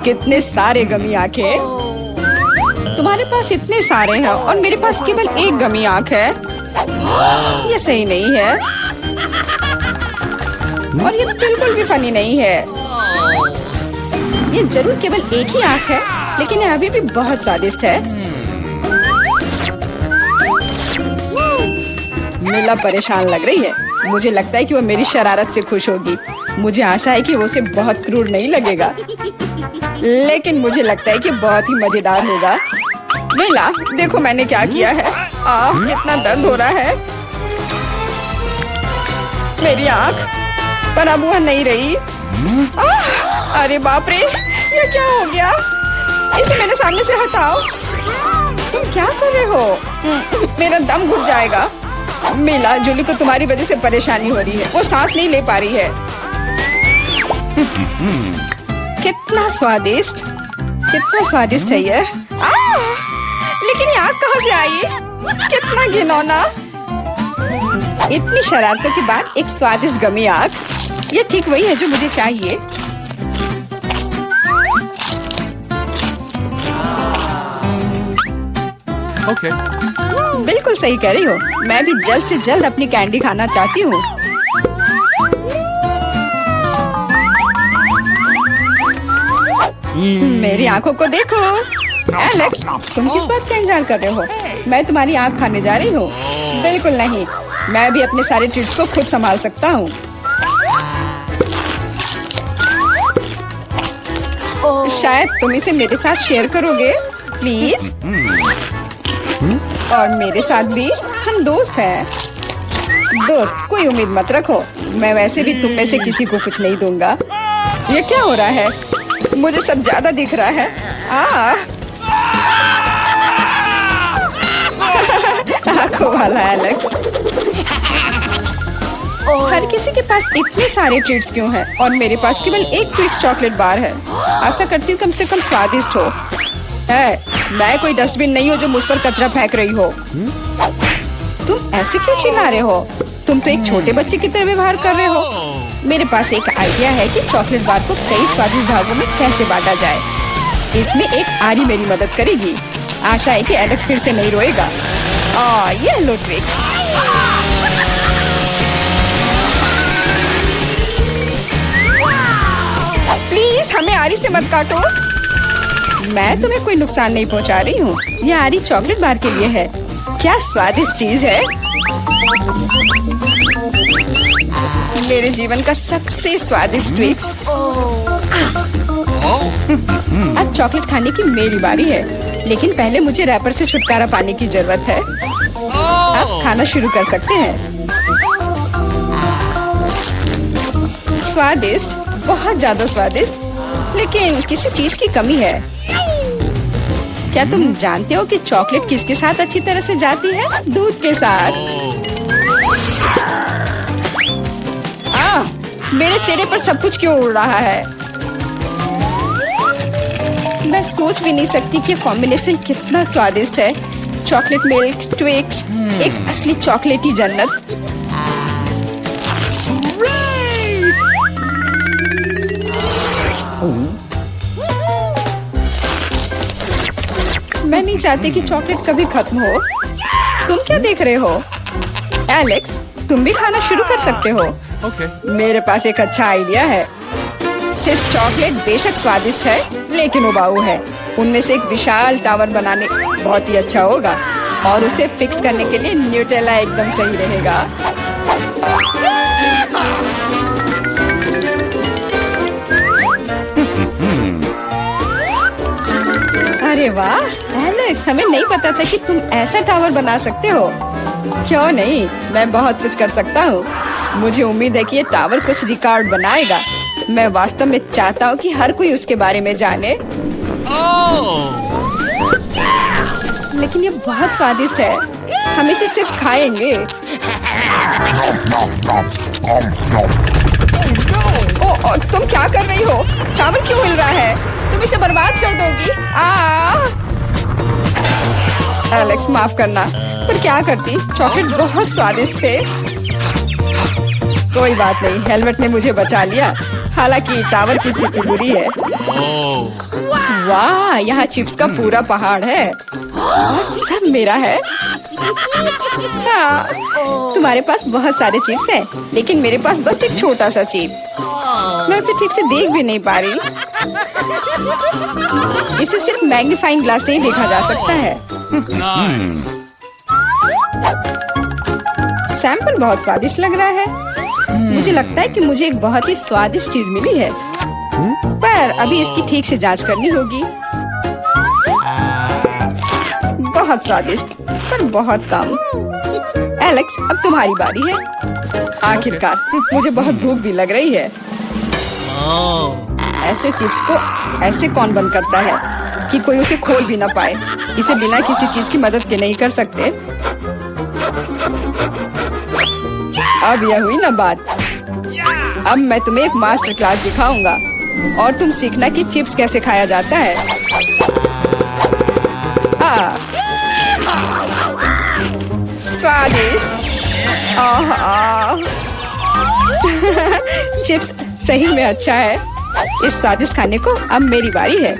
कितने सारे गमी आंखें। तुम्हारे पास इतने सारे हैं और मेरे पास केवल एक गमी आंख है। ये सही नहीं है और ये बिल्कुल भी फनी नहीं है। ये जरूर केवल एक ही आंख है, लेकिन ये अभी भी बहुत स्वादिष्ट है। मिला परेशान लग रही है। मुझे लगता है कि वो मेरी शरारत से खुश होगी। मुझे आशा है कि वो उसे बहुत क्रूर नहीं लगेगा, लेकिन मुझे लगता है कि बहुत ही मजेदार होगा। मिला, देखो मैंने क्या किया है। कितना दर्द हो रहा है। मेरी आंख पर अब वह नहीं रही। अरे बाप रे, ये क्या हो गया? इसे मेरे सामने से हटाओ। तुम क्या कर रहे हो? मेरा दम घुट जाएगा। मिला, जूली को तुम्हारी वजह से परेशानी हो रही है। वो सांस नहीं ले पा रही है। कितना स्वादिष्ट है ये। लेकिन ये आग कहाँ से आई? कितना घिनौना। इतनी शरारतों के बाद एक स्वादिष्ट गमी आग। ये ठीक वही है जो मुझे चाहिए। Okay. बिल्कुल सही कह रही हो। मैं भी जल्द से जल्द अपनी कैंडी खाना चाहती हूँ। मेरी आंखों को देखो। एलेक्स, तुम किस बात का इंतजार कर रहे हो? मैं तुम्हारी आंख खाने जा रही हूँ। बिल्कुल नहीं, मैं भी अपने सारे ट्रीट्स को खुद संभाल सकता हूँ। शायद तुम इसे मेरे साथ शेयर करोगे, प्लीज। और मेरे साथ भी, हम दोस्त हैं। दोस्त, कोई उम्मीद मत रखो। मैं वैसे भी तुम में से किसी को कुछ नहीं दूंगा। ये क्या हो रहा है? मुझे सब ज्यादा दिख रहा है। आंखों वाला एलेक्स। हर किसी के पास इतने सारे ट्रीट्स क्यों हैं और मेरे पास केवल एक ट्विक्स चॉकलेट बार है। आशा करती हूँ कम से कम स्वादिष्ट हो। मैं कोई डस्टबिन नहीं हूँ जो मुझ पर कचरा फेंक रही हो। तुम ऐसे क्यों चिल्ला रहे हो? तुम तो एक छोटे बच्चे की तरह व्यवहार कर रहे हो। मेरे पास एक आइडिया है कि चॉकलेट बार को कई स्वादिष्ट भागों में कैसे बांटा जाए। इसमें एक आरी मेरी मदद करेगी। आशा है कि एलेक्स फिर से नहीं रोएगा। ये लो ट्विक्स। प्लीज हमें आरी से मत काटो। मैं तुम्हें कोई नुकसान नहीं पहुंचा रही हूँ। ये आरी चॉकलेट बार के लिए है। क्या स्वादिष्ट चीज है। मेरे जीवन का सबसे स्वादिष्ट ट्विक्स। अब चॉकलेट खाने की मेरी बारी है, लेकिन पहले मुझे रैपर से छुटकारा पाने की जरूरत है। आप खाना शुरू कर सकते हैं। स्वादिष्ट, बहुत ज्यादा स्वादिष्ट, लेकिन किसी चीज की कमी है। क्या तुम जानते हो कि चॉकलेट किसके साथ अच्छी तरह से जाती है? दूध के साथ। मेरे चेहरे पर सब कुछ क्यों उड़ रहा है? मैं सोच भी नहीं सकती कि कॉम्बिनेशन कितना स्वादिष्ट है। चॉकलेट मिल्क ट्विक्स, एक असली चॉकलेटी जन्नत। मैं नहीं चाहती कि चॉकलेट कभी खत्म हो। तुम क्या देख रहे हो? एलेक्स, तुम भी खाना शुरू कर सकते हो। Okay. मेरे पास एक अच्छा आइडिया है। सिर्फ चॉकलेट बेशक स्वादिष्ट है, लेकिन उबाऊ है। उनमें से एक विशाल टावर बनाने बहुत ही अच्छा होगा, और उसे फिक्स करने के लिए न्यूटेला एकदम सही रहेगा। अरे वाह एलेक्स, हमें नहीं पता था कि तुम ऐसा टावर बना सकते हो। क्यों नहीं, मैं बहुत कुछ कर सकता हूँ। मुझे उम्मीद है कि ये टावर कुछ रिकॉर्ड बनाएगा। मैं वास्तव में चाहता हूँ कि हर कोई उसके बारे में जाने। लेकिन ये बहुत स्वादिष्ट है। हम इसे सिर्फ खाएंगे। तुम क्या कर रही हो? टावर क्यों हिल रहा है? तुम इसे बर्बाद कर दोगी। एलेक्स, माफ करना, पर क्या करती? चॉकलेट बहुत स्वादिष्ट थे। कोई बात नहीं, हेलमेट ने मुझे बचा लिया। हालांकि टावर की स्थिति बुरी है। वाह, यहाँ चिप्स का पूरा पहाड़ है और सब मेरा है। हाँ, तुम्हारे पास बहुत सारे चिप्स हैं, लेकिन मेरे पास बस एक छोटा सा चिप। मैं उसे ठीक से देख भी नहीं पा रही। इसे सिर्फ मैग्नीफाइंग ग्लास से ही देखा जा सकता है। सैंपल बहुत स्वादिष्ट लग रहा है। मुझे लगता है कि मुझे एक बहुत ही स्वादिष्ट चीज मिली है, पर अभी इसकी ठीक से जांच करनी होगी। बहुत स्वादिष्ट, पर बहुत कम। एलेक्स, अब तुम्हारी बारी है। आखिरकार मुझे बहुत भूख भी लग रही है। ऐसे चिप्स को ऐसे कौन बंद करता है कि कोई उसे खोल भी ना पाए। इसे बिना किसी चीज की मदद के नहीं कर सकते। अब यह हुई ना बात। अब मैं तुम्हें एक मास्टर क्लास दिखाऊंगा और तुम सीखना कि चिप्स कैसे खाया जाता है। स्वादिष्ट। चिप्स सही में अच्छा है। इस स्वादिष्ट खाने को अब मेरी बारी है।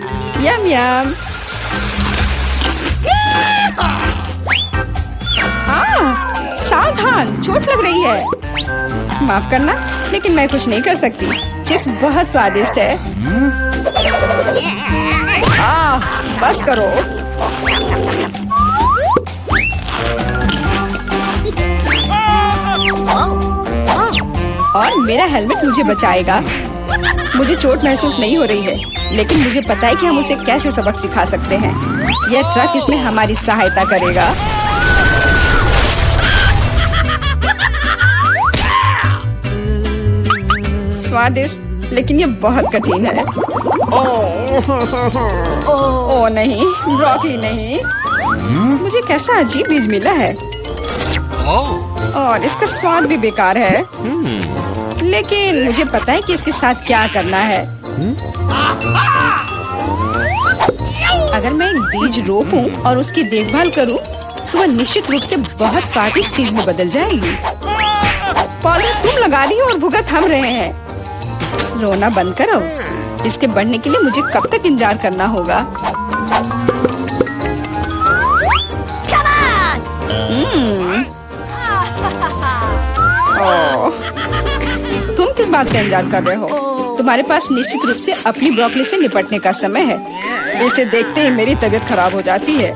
यम यम। सावधान, चोट लग रही है। माफ करना, लेकिन मैं कुछ नहीं कर सकती। चिप्स बहुत स्वादिष्ट है। बस करो। और मेरा हेलमेट मुझे बचाएगा। मुझे चोट महसूस नहीं हो रही है, लेकिन मुझे पता है कि हम उसे कैसे सबक सिखा सकते हैं। यह ट्रक इसमें हमारी सहायता करेगा। स्वादिष्ट, लेकिन ये बहुत कठिन है। ओह नहीं, ब्रोकली नहीं। मुझे कैसा अजीब बीज मिला है और इसका स्वाद भी बेकार है। लेकिन मुझे पता है कि इसके साथ क्या करना है। अगर मैं एक बीज रोपूं और उसकी देखभाल करूं, तो वह निश्चित रूप से बहुत स्वादिष्ट चीज में बदल जाएगी। पौधा तुम लगा रही हो और भुगत हम रहे हैं। रोना बंद करो। इसके बढ़ने के लिए मुझे कब तक इंतजार करना होगा? तुम किस बात का इंतजार कर रहे हो? तुम्हारे पास निश्चित रूप से अपनी ब्रोकली से निपटने का समय है। इसे देखते ही मेरी तबीयत खराब हो जाती है।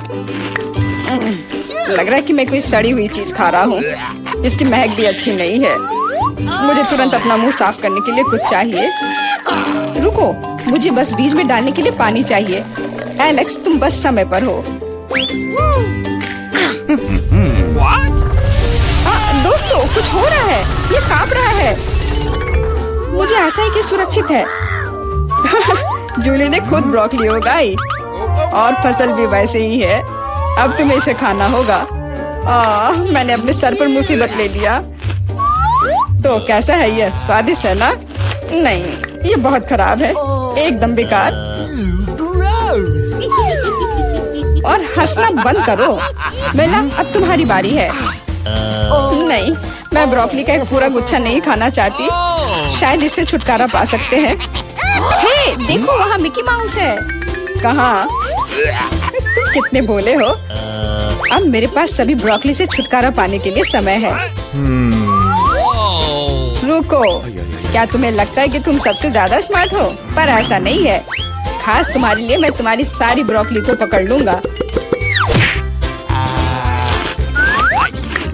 लग रहा है कि मैं कोई सड़ी हुई चीज खा रहा हूँ। इसकी महक भी अच्छी नहीं है। मुझे तुरंत अपना मुंह साफ करने के लिए कुछ चाहिए। रुको, मुझे बस बीज में डालने के लिए पानी चाहिए। एलेक्स, तुम बस समय पर हो। दोस्तों, कुछ हो रहा है। ये कांप रहा है। मुझे आशा है कि सुरक्षित है। जूली ने खुद ब्रोकली उगाई और फसल भी वैसे ही है। अब तुम्हें इसे खाना होगा। मैंने अपने सर पर मुसीबत ले लिया। तो कैसा है ये? स्वादिष्ट है ना? नहीं, ये बहुत खराब है, एकदम बेकार। और हंसना बंद करो। बेला, अब तुम्हारी बारी है। नहीं, मैं ब्रोकली का एक पूरा गुच्छा नहीं खाना चाहती। शायद इससे छुटकारा पा सकते हैं। हे, देखो, वहाँ मिकी माउस है। कहाँ? तुम कितने भोले हो। अब मेरे पास सभी ब्रोकली से छुटकारा पाने के लिए समय है। रुको, क्या तुम्हें लगता है कि तुम सबसे ज्यादा स्मार्ट हो? पर ऐसा नहीं है। खास तुम्हारे लिए मैं तुम्हारी सारी ब्रोकली को पकड़ लूंगा।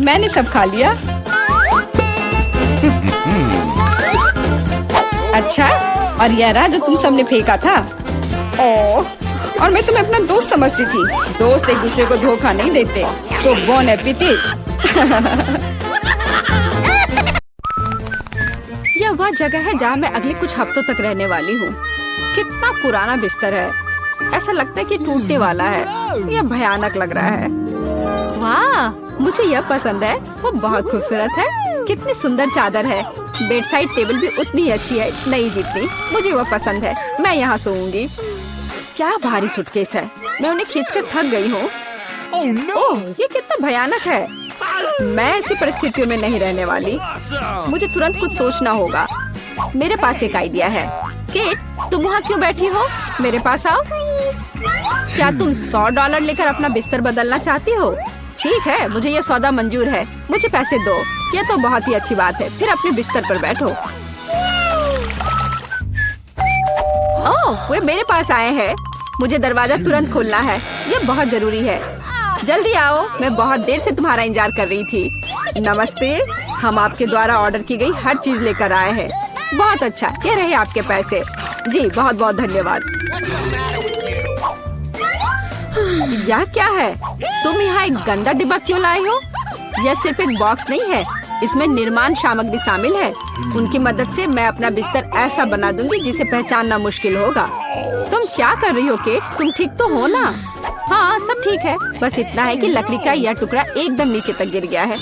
मैंने सब खा लिया। अच्छा, और यह रहा जो तुम सबने फेंका था। ओह, और मैं तुम्हें अपना दोस्त समझती थी। दोस्त एक दूसरे को धोखा नहीं देते। तो बोन एपेटिट। यह वह जगह है जहाँ मैं अगले कुछ हफ्तों तक रहने वाली हूँ। कितना पुराना बिस्तर है। ऐसा लगता है कि टूटने वाला है। यह भयानक लग रहा है। वाह, मुझे यह पसंद है। वो बहुत खूबसूरत है। कितनी सुंदर चादर है। बेड साइड टेबल भी उतनी ही अच्छी है, नहीं जितनी। मुझे वह पसंद है। मैं यहाँ सोऊंगी। क्या भारी सूटकेस है। मैं उन्हें खींचकर थक गई हूँ। ओह, ये कितना भयानक है। मैं ऐसी परिस्थितियों में नहीं रहने वाली। मुझे तुरंत कुछ सोचना होगा। मेरे पास एक आइडिया है। केट, तुम वहाँ क्यों बैठी हो? मेरे पास आओ। क्या तुम $100 लेकर अपना बिस्तर बदलना चाहती हो? ठीक है, मुझे ये सौदा मंजूर है। मुझे पैसे दो। यह तो बहुत ही अच्छी बात है। फिर अपने बिस्तर पर बैठो। ओह, वे मेरे पास आए हैं। मुझे दरवाजा तुरंत खोलना है। ये बहुत जरूरी है। जल्दी आओ, मैं बहुत देर से तुम्हारा इंतजार कर रही थी। नमस्ते, हम आपके द्वारा ऑर्डर की गई हर चीज लेकर आए हैं। बहुत अच्छा, ये रहे आपके पैसे। जी बहुत बहुत धन्यवाद। यह क्या है? तुम यहाँ एक गंदा डिब्बा क्यों लाए हो? यह सिर्फ एक बॉक्स नहीं है, इसमें निर्माण सामग्री शामिल है। उनकी मदद से मैं अपना बिस्तर ऐसा बना दूंगी जिसे पहचानना मुश्किल होगा। तुम क्या कर रही हो केट? तुम ठीक तो हो ना? हाँ, सब ठीक है। बस इतना है कि लकड़ी का यह टुकड़ा एकदम नीचे तक गिर गया है।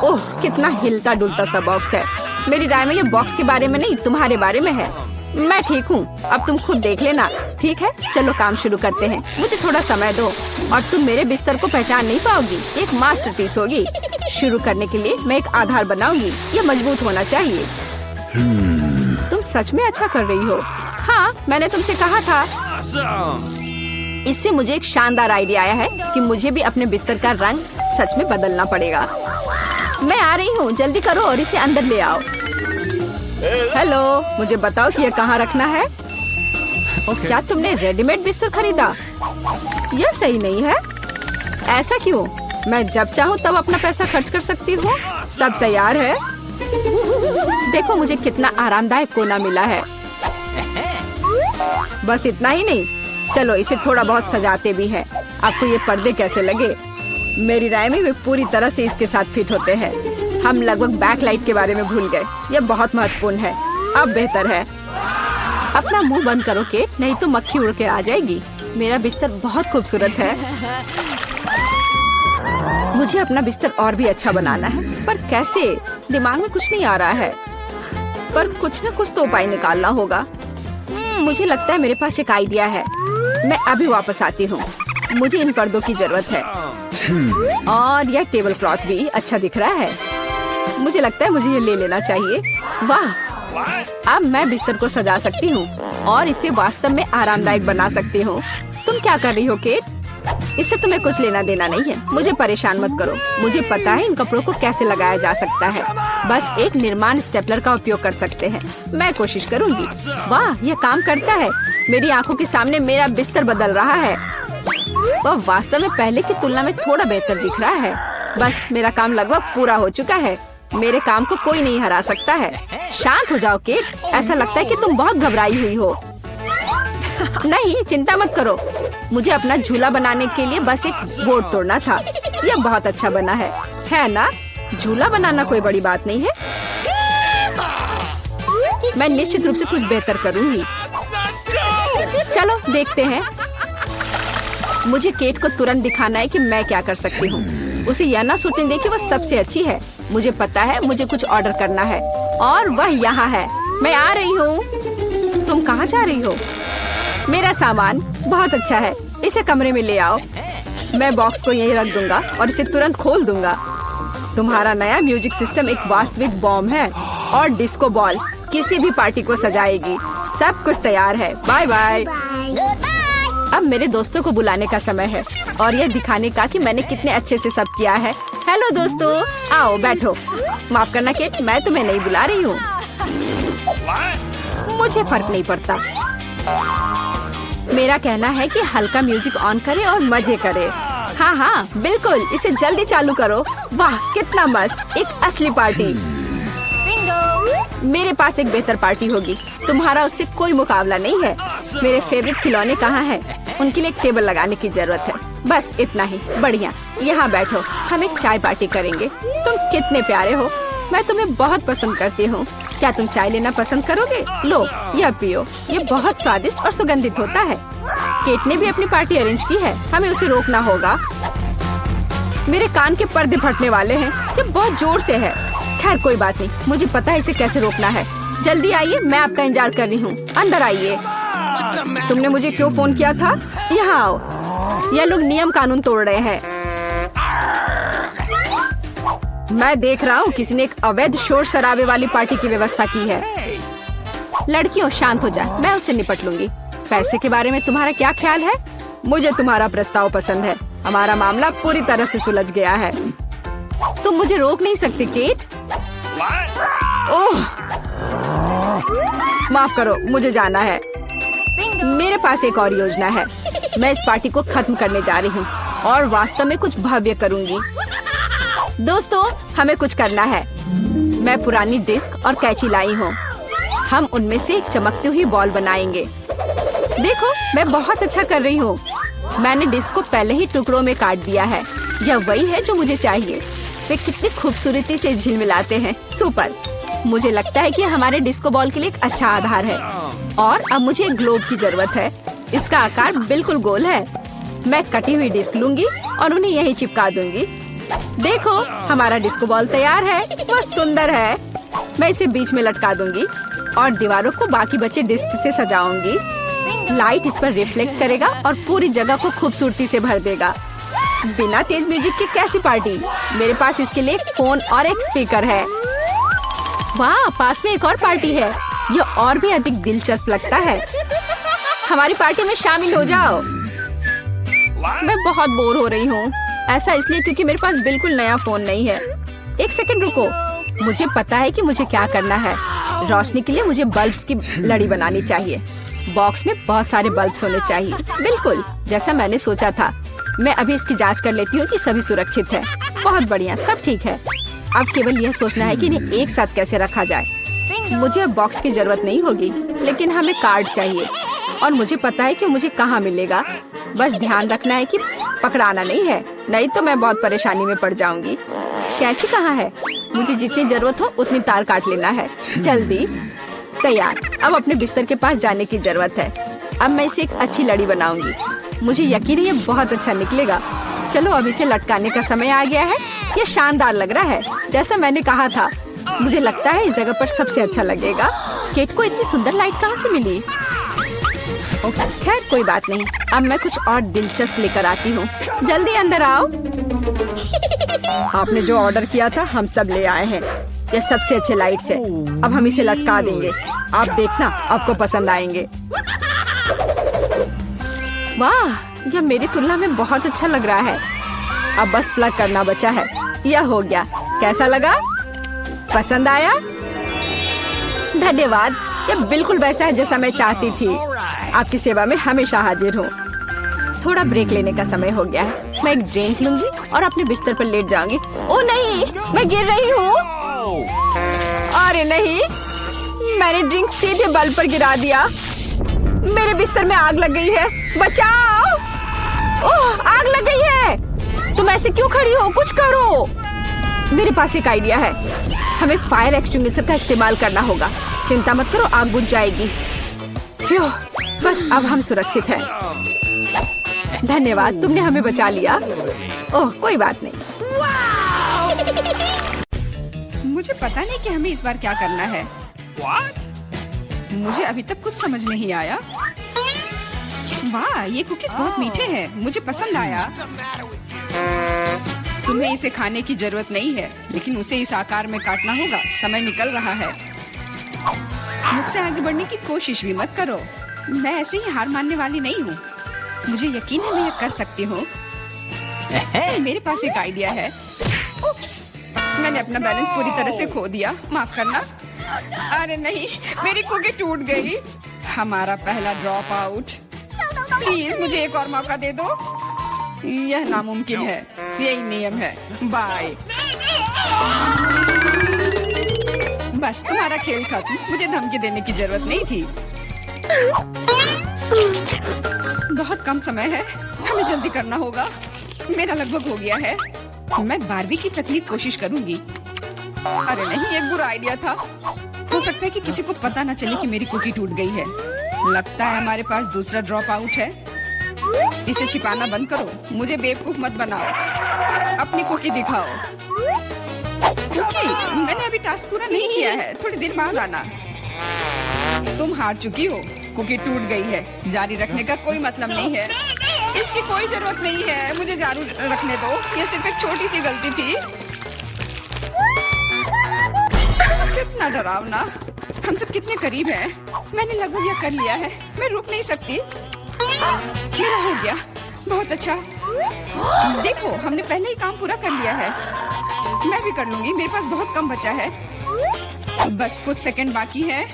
ओह, कितना हिलता डुलता सा बॉक्स है। मेरी राय में यह बॉक्स के बारे में नहीं, तुम्हारे बारे में है। मैं ठीक हूँ, अब तुम खुद देख लेना। ठीक है, चलो काम शुरू करते हैं। मुझे थोड़ा समय दो और तुम मेरे बिस्तर को पहचान नहीं पाओगी। एक मास्टरपीस होगी। शुरू करने के लिए मैं एक आधार बनाऊंगी। यह मजबूत होना चाहिए। तुम सच में अच्छा कर रही हो। हाँ, मैंने तुमसे कहा था। इससे मुझे एक शानदार आइडिया आया है कि मुझे भी अपने बिस्तर का रंग सच में बदलना पड़ेगा। मैं आ रही हूँ, जल्दी करो और इसे अंदर ले आओ। हेलो, मुझे बताओ कि यह कहाँ रखना है? क्या तुमने रेडीमेड बिस्तर खरीदा? यह सही नहीं है। ऐसा क्यों? मैं जब चाहूँ तब अपना पैसा खर्च कर सकती हूँ। सब तैयार है। देखो मुझे कितना आरामदायक कोना मिला है। बस इतना ही नहीं, चलो इसे थोड़ा बहुत सजाते भी हैं। आपको ये पर्दे कैसे लगे? मेरी राय में वे पूरी तरह से इसके साथ फिट होते हैं। हम लगभग बैकलाइट के बारे में भूल गए। यह बहुत महत्वपूर्ण है। अब बेहतर है। अपना मुंह बंद करो केट, नहीं तो मक्खी उड़ के आ जाएगी। मेरा बिस्तर बहुत खूबसूरत है। मुझे अपना बिस्तर और भी अच्छा बनाना है, पर कैसे? दिमाग में कुछ नहीं आ रहा है। पर कुछ न कुछ तो उपाय निकालना होगा। मुझे लगता है मेरे पास एक आइडिया है। मैं अभी वापस आती हूँ। मुझे इन पर्दों की जरूरत है और यह टेबल क्लॉथ भी अच्छा दिख रहा है। मुझे लगता है मुझे ये ले लेना चाहिए। वाह, अब मैं बिस्तर को सजा सकती हूँ और इसे वास्तव में आरामदायक बना सकती हूँ। तुम क्या कर रही हो केट? इससे तुम्हें कुछ लेना देना नहीं है। मुझे परेशान मत करो। मुझे पता है इन कपड़ों को कैसे लगाया जा सकता है। बस एक निर्माण स्टेपलर का उपयोग कर सकते हैं। मैं कोशिश करूंगी। वाह, यह काम करता है। मेरी आंखों के सामने मेरा बिस्तर बदल रहा है। वह वास्तव में पहले की तुलना में थोड़ा बेहतर दिख रहा है। बस मेरा काम लगभग पूरा हो चुका है। मेरे काम को कोई नहीं हरा सकता है। शांत हो जाओ केट, ऐसा लगता है कि तुम बहुत घबराई हुई हो। नहीं, चिंता मत करो। मुझे अपना झूला बनाने के लिए बस एक बोर्ड तोड़ना था। यह बहुत अच्छा बना है ना? झूला बनाना कोई बड़ी बात नहीं है। मैं निश्चित रूप से कुछ बेहतर करूंगी। चलो देखते हैं। मुझे केट को तुरंत दिखाना है कि मैं क्या कर सकती हूँ। उसे यह ना सोचने दे कि वह सबसे अच्छी है। मुझे पता है मुझे कुछ ऑर्डर करना है और वह यहाँ है। मैं आ रही हूँ। तुम कहाँ जा रही हो? मेरा सामान बहुत अच्छा है, इसे कमरे में ले आओ। मैं बॉक्स को यहीं रख दूंगा और इसे तुरंत खोल दूंगा। तुम्हारा नया म्यूजिक सिस्टम एक वास्तविक बॉम्ब है और डिस्को बॉल किसी भी पार्टी को सजाएगी। सब कुछ तैयार है। Bye bye. अब मेरे दोस्तों को बुलाने का समय है और यह दिखाने का कि मैंने कितने अच्छे से सब किया है। हेलो दोस्तों, आओ बैठो। माफ करना केट, मैं तुम्हें नहीं बुला रही हूँ। मुझे फर्क नहीं पड़ता। मेरा कहना है कि हल्का म्यूजिक ऑन करे और मजे करे। हाँ हाँ बिल्कुल, इसे जल्दी चालू करो। वाह कितना मस्त, एक असली पार्टी। मेरे पास एक बेहतर पार्टी होगी। तुम्हारा उससे कोई मुकाबला नहीं है। मेरे फेवरेट खिलौने कहाँ हैं? उनके लिए एक टेबल लगाने की जरूरत है। बस इतना ही। बढ़िया, यहाँ बैठो, हम एक चाय पार्टी करेंगे। तुम कितने प्यारे हो। मैं तुम्हें बहुत पसंद करती हूँ। क्या तुम चाय लेना पसंद करोगे? लो, यह पियो। ये बहुत स्वादिष्ट और सुगंधित होता है। केट ने भी अपनी पार्टी अरेंज की है। हमें उसे रोकना होगा। मेरे कान के पर्दे फटने वाले हैं। ये बहुत जोर से है। खैर कोई बात नहीं, मुझे पता है इसे कैसे रोकना है। जल्दी आइए, मैं आपका इंतजार कर रही हूँ। अंदर आइए। तुमने मुझे क्यों फोन किया था? यहाँ आओ। ये लोग नियम कानून तोड़ रहे हैं। मैं देख रहा हूँ किसी ने एक अवैध शोर शराबे वाली पार्टी की व्यवस्था की है। लड़कियों शांत हो जा, मैं उससे निपट लूंगी। पैसे के बारे में तुम्हारा क्या ख्याल है? मुझे तुम्हारा प्रस्ताव पसंद है। हमारा मामला पूरी तरह से सुलझ गया है। तुम मुझे रोक नहीं सकती केट। ओह, माफ करो, मुझे जाना है। मेरे पास एक और योजना है। मैं इस पार्टी को खत्म करने जा रही हूँ और वास्तव में कुछ भव्य करूंगी। दोस्तों, हमें कुछ करना है। मैं पुरानी डिस्क और कैंची लाई हूँ। हम उनमें से एक चमकती हुई बॉल बनाएंगे। देखो, मैं बहुत अच्छा कर रही हूँ। मैंने डिस्क को पहले ही टुकड़ों में काट दिया है। यह वही है जो मुझे चाहिए। वे कितनी खूबसूरती से झिलमिलाते हैं। सुपर। मुझे लगता है कि हमारे डिस्को बॉल के लिए एक अच्छा आधार है। और अब मुझे एक ग्लोब की जरूरत है। इसका आकार बिल्कुल गोल है। मैं कटी हुई डिस्क लूंगी और उन्हें यहीं चिपका दूंगी। देखो, हमारा डिस्को बॉल तैयार है। वह सुंदर है। मैं इसे बीच में लटका दूंगी और दीवारों को बाकी बचे डिस्क से सजाऊंगी। लाइट इस पर रिफ्लेक्ट करेगा और पूरी जगह को खूबसूरती से भर देगा। बिना तेज म्यूजिक के कैसी पार्टी? मेरे पास इसके लिए एक फोन और एक स्पीकर है। वाह, पास में एक और पार्टी है। यह और भी अधिक दिलचस्प लगता है। हमारी पार्टी में शामिल हो जाओ। मैं बहुत बोर हो रही हूँ। ऐसा इसलिए क्योंकि मेरे पास बिल्कुल नया फोन नहीं है। एक सेकंड रुको, मुझे पता है कि मुझे क्या करना है। रोशनी के लिए मुझे बल्ब्स की लड़ी बनानी चाहिए। बॉक्स में बहुत सारे बल्ब्स होने चाहिए, बिल्कुल जैसा मैंने सोचा था। मैं अभी इसकी जांच कर लेती हूँ कि सभी सुरक्षित है। बहुत बढ़िया, सब ठीक है। अब केवल यह सोचना है कि इन्हें एक साथ कैसे रखा जाए। मुझे अब बॉक्स की जरूरत नहीं होगी, लेकिन हमें कार्ड चाहिए और मुझे पता है कि मुझे कहाँ मिलेगा। बस ध्यान रखना है कि पकड़ाना नहीं है, नहीं तो मैं बहुत परेशानी में पड़ जाऊंगी। कैंची कहाँ है? मुझे जितनी जरूरत हो उतनी तार काट लेना है। जल्दी। तैयार। अब अपने बिस्तर के पास जाने की जरूरत है। अब मैं इसे एक अच्छी लड़ी बनाऊंगी। मुझे यकीन है ये बहुत अच्छा निकलेगा। चलो, अब इसे लटकाने का समय आ गया है। ये शानदार लग रहा है, जैसा मैंने कहा था। मुझे लगता है इस जगह पर सबसे अच्छा लगेगा। केट को इतनी सुंदर लाइट कहाँ से मिली? खैर, कोई बात नहीं। अब मैं कुछ और दिलचस्प लेकर आती हूँ। जल्दी अंदर आओ। आपने जो ऑर्डर किया था हम सब ले आए हैं। ये सबसे अच्छे लाइट्स है। अब हम इसे लटका देंगे। आप देखना, आपको पसंद आएंगे। वाह, यह मेरी तुलना में बहुत अच्छा लग रहा है। अब बस प्लग करना बचा है। यह हो गया। कैसा लगा? पसंद आया? धन्यवाद। यह बिल्कुल वैसा है जैसा मैं चाहती थी। आपकी सेवा में हमेशा हाजिर हूँ। थोड़ा ब्रेक लेने का समय हो गया है। मैं एक ड्रिंक लूंगी और अपने बिस्तर पर लेट जाऊंगी। ओ नहीं, मैं गिर रही हूँ। अरे नहीं, मैंने ड्रिंक सीधे बल्ब पर गिरा दिया। मेरे बिस्तर में आग लग गई है। बचाओ! ओह, आग लग गई है। तुम ऐसे क्यों खड़ी हो? कुछ करो। मेरे पास एक आइडिया है। हमें फायर एक्सटिंग्विशर का इस्तेमाल करना होगा। चिंता मत करो, आग बुझ जाएगी। फ्यू, बस अब हम सुरक्षित हैं। धन्यवाद, तुमने हमें बचा लिया। ओह, कोई बात नहीं। मुझे पता नहीं कि हमें इस बार क्या करना है। मुझे अभी तक कुछ समझ नहीं आया। वाह, ये कुकीज बहुत मीठे हैं। मुझे पसंद आया। तुम्हें इसे खाने की जरूरत नहीं है, लेकिन उसे इस आकार में काटना होगा। समय निकल रहा है। मुझसे आगे बढ़ने की कोशिश भी मत करो। मैं ऐसे ही हार मानने वाली नहीं हूँ। मुझे यकीन है मैं यह कर सकती हूँ। मेरे पास एक आइडिया है। उप्स, मैंने अपना बैलेंस पूरी तरह से खो दिया। माफ करना। अरे नहीं, मेरी कुकी टूट गई। हमारा पहला ड्रॉप आउट। प्लीज मुझे एक और मौका दे दो। यह नामुमकिन है। यही नियम है। बाय। बस, तुम्हारा खेल खत्म। मुझे धमकी देने की जरूरत नहीं थी। बहुत कम समय है। हमें जल्दी करना होगा। मेरा लगभग हो गया है। मैं बारबी की तकलीफ कोशिश करूंगी। अरे नहीं, ये बुरा आइडिया था। हो सकता है कि किसी को पता न चले कि मेरी कुकी टूट गई है। लगता है हमारे पास दूसरा ड्रॉप आउट है। इसे छिपाना बंद करो। मुझे बेवकूफ मत बनाओ। अपनी कुकी दिखाओ। कुकी, मैंने अभी टास्क पूरा नहीं किया है। थोड़ी देर बाद आना। तुम हार चुकी हो। कुकी टूट गई है। जारी रखने का कोई मतलब नहीं है। इसकी कोई जरूरत नहीं है। मुझे जारी रखने दो। ये सिर्फ एक छोटी सी गलती थी। कितना डरावना। हम सब कितने करीब हैं। मैंने लगभग यह कर लिया है, मैं रुक नहीं सकती। मेरा हो गया, बहुत अच्छा। देखो, हमने पहले ही काम पूरा कर लिया है। मैं भी कर लूंगी, मेरे पास बहुत कम बचा है। बस कुछ सेकंड बाकी है,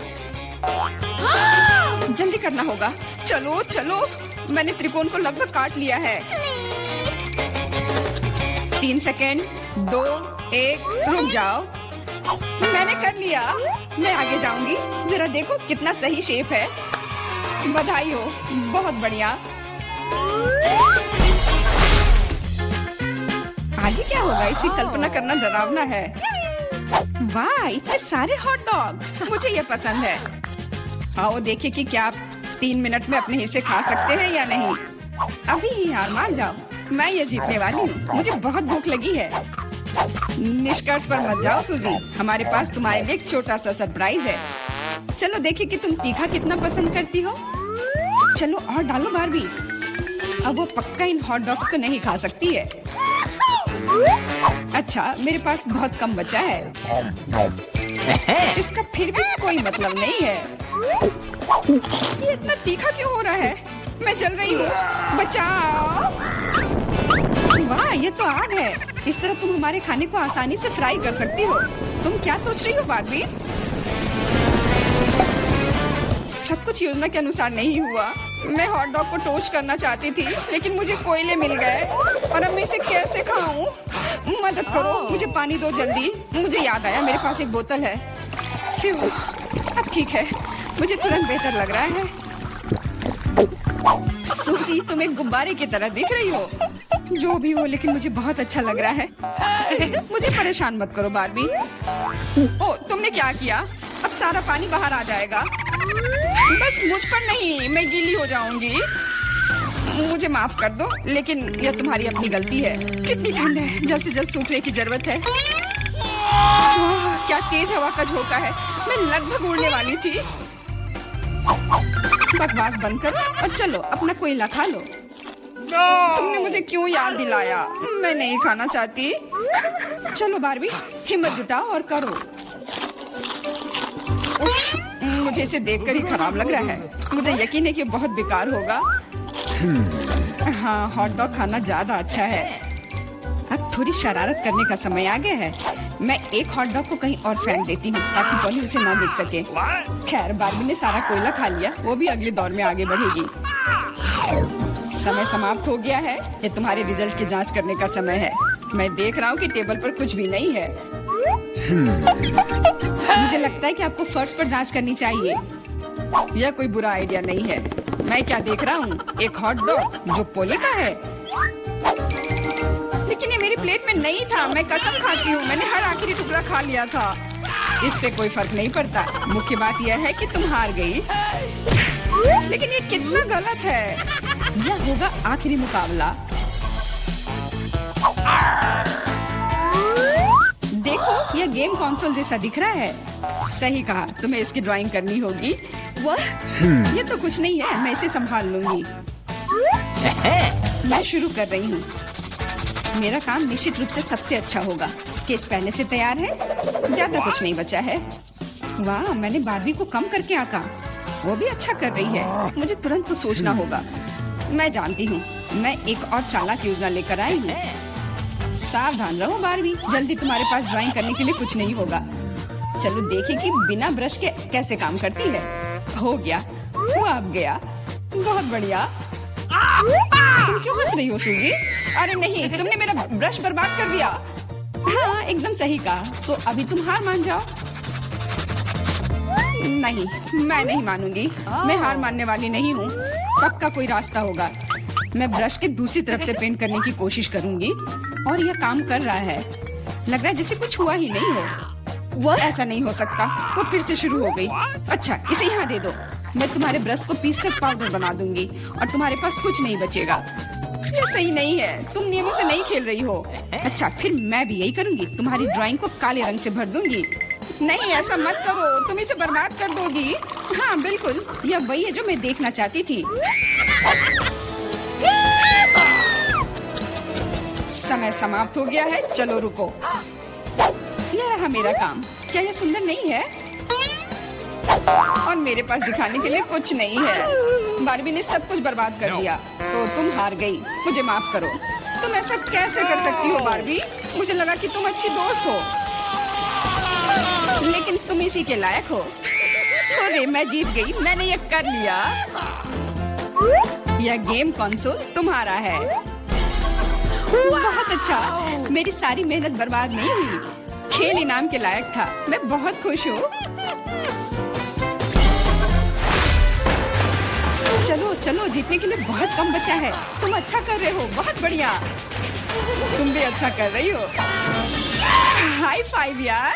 जल्दी करना होगा। चलो चलो, मैंने त्रिकोण को लगभग काट लिया है। 3 सेकंड, 2, 1, रुक जाओ। मैंने कर लिया, मैं आगे जाऊंगी। जरा देखो कितना सही शेप है। बधाई हो, बहुत बढ़िया। आगे क्या होगा, इसी कल्पना करना डरावना है। वाह, इतने सारे हॉट डॉग, मुझे ये पसंद है। आओ देखें कि क्या आप 3 मिनट में अपने हिस्से खा सकते हैं या नहीं। अभी ही हार मान जाओ, मैं ये जीतने वाली हूँ। मुझे बहुत भूख लगी है। निष्कर्ष पर मत जाओ सूजी, हमारे पास तुम्हारे लिए एक छोटा सा सरप्राइज है। चलो देखें कि तुम तीखा कितना पसंद करती हो। चलो और डालो बारबी। अब वो पक्का इन हॉट डॉग्स को नहीं खा सकती है। अच्छा, मेरे पास बहुत कम बचा है। इसका फिर भी कोई मतलब नहीं है। ये इतना तीखा क्यों हो रहा है? मैं जल रही हूँ, बचाओ। वाह, ये तो आग है। इस तरह तुम हमारे खाने को आसानी से फ्राई कर सकती हो। तुम क्या सोच रही हो बारबी? सब कुछ योजना के अनुसार नहीं हुआ। मैं हॉट डॉग को टोस्ट करना चाहती थी, लेकिन मुझे कोयले मिल गए और अब मैं इसे कैसे खाऊं? मदद करो, मुझे पानी दो जल्दी। मुझे याद आया, मेरे पास एक बोतल है। फिर अब ठीक है, मुझे तुरंत बेहतर लग रहा है। सूजी, तुम एक गुब्बारे की तरह दिख रही हो। जो भी हो, लेकिन मुझे बहुत अच्छा लग रहा है। मुझे परेशान मत करो बारबी। ओ, तुमने क्या किया? अब सारा पानी बाहर आ जाएगा। बस मुझ पर नहीं, मैं गीली हो जाऊंगी। मुझे माफ कर दो, लेकिन यह तुम्हारी अपनी गलती है। कितनी ठंड है, जल्द से जल्द सूखने की जरूरत है। क्या तेज हवा का झोंका है, मैं लगभग उड़ने वाली थी। बकवास बंद करो और चलो अपना कोयला खा लो। तुमने मुझे क्यों याद दिलाया? मैं नहीं खाना चाहती। चलो बारबी, हिम्मत जुटाओ और करो। उफ, मुझे इसे देखकर ही खराब लग रहा है। मुझे यकीन है कि बहुत बेकार होगा। हाँ, हॉट डॉग खाना ज्यादा अच्छा है। अब थोड़ी शरारत करने का समय आ गया है। मैं एक हॉट डॉग को कहीं और फेंक देती हूँ ताकि पॉली उसे ना देख सके। खैर, बारबी ने सारा कोयला खा लिया, वो भी अगले दौर में आगे बढ़ेगी। समय समाप्त हो गया है। ये तुम्हारे रिजल्ट की जांच करने का समय है। मैं देख रहा हूँ कि टेबल पर कुछ भी नहीं है। मुझे लगता है कि आपको फर्श पर जांच करनी चाहिए। यह कोई बुरा आइडिया नहीं है। मैं क्या देख रहा हूँ? एक हॉट डॉग जो पोले का है। लेकिन ये मेरी प्लेट में नहीं था। मैं कसम खाती हूँ, मैंने हर आखिरी टुकड़ा खा लिया था। इससे कोई फर्क नहीं पड़ता। मुख्य बात यह है कि तुम हार गई। लेकिन ये कितना गलत है। यह होगा आखिरी मुकाबला। देखो, यह गेम कंसोल जैसा दिख रहा है। सही कहा, तुम्हें इसकी ड्राइंग करनी होगी। ये तो कुछ नहीं है, मैं इसे संभाल लूंगी। मैं शुरू कर रही हूँ। मेरा काम निश्चित रूप से सबसे अच्छा होगा। स्केच पहले से तैयार है, ज्यादा कुछ नहीं बचा है। वाह, मैंने बारबी को कम करके आंका। वो भी अच्छा कर रही है। मुझे तुरंत कुछ सोचना होगा। मैं जानती हूँ, मैं एक और चालाक योजना लेकर आई हूँ। सावधान रहो बारबी, जल्दी तुम्हारे पास ड्राइंग करने के लिए कुछ नहीं होगा। चलो देखें कि बिना ब्रश के कैसे काम करती है। हो गया, वो अब गया। बहुत बढ़िया। तुम क्यों हंस रही हो सूजी? अरे नहीं, तुमने मेरा ब्रश बर्बाद कर दिया। हाँ, एकदम सही कहा। तो अभी तुम हार मान जाओ। नहीं, मैं नहीं मानूंगी। मैं हार मानने वाली नहीं हूँ। पक्का कोई रास्ता होगा। मैं ब्रश के दूसरी तरफ से पेंट करने की कोशिश करूंगी और यह काम कर रहा है। लग रहा है जैसे कुछ हुआ ही नहीं हो। ऐसा नहीं हो सकता। वो फिर से शुरू हो गई। अच्छा, इसे यहाँ दे दो। मैं तुम्हारे ब्रश को पीसकर पाउडर बना दूंगी और तुम्हारे पास कुछ नहीं बचेगा। ये सही नहीं है, तुम नियमों से नहीं खेल रही हो। अच्छा, फिर मैं भी यही करूंगी। तुम्हारी ड्राइंग को काले रंग से भर दूंगी। नहीं, ऐसा मत करो, तुम इसे बर्बाद कर दोगी। हाँ बिल्कुल, यह वही है जो मैं देखना चाहती थी। समय समाप्त हो गया है। चलो रुको, यह रहा मेरा काम। क्या यह सुंदर नहीं है? और मेरे पास दिखाने के लिए कुछ नहीं है। बारबी ने सब कुछ बर्बाद कर दिया, तो तुम हार गई। मुझे माफ करो। तुम ऐसा कैसे कर सकती हो बारबी? मुझे लगा कि तुम अच्छी दोस्त हो, लेकिन तुम इसी के लायक हो। अरे मैं जीत गई, मैंने ये कर लिया। यह गेम कंसोल तुम्हारा है। बहुत अच्छा, मेरी सारी मेहनत बर्बाद नहीं हुई। खेल इनाम के लायक था। मैं बहुत खुश हूँ। चलो चलो, जीतने के लिए बहुत कम बचा है। तुम अच्छा कर रहे हो, बहुत बढ़िया। तुम भी अच्छा कर रही हो। हाई फाइव यार।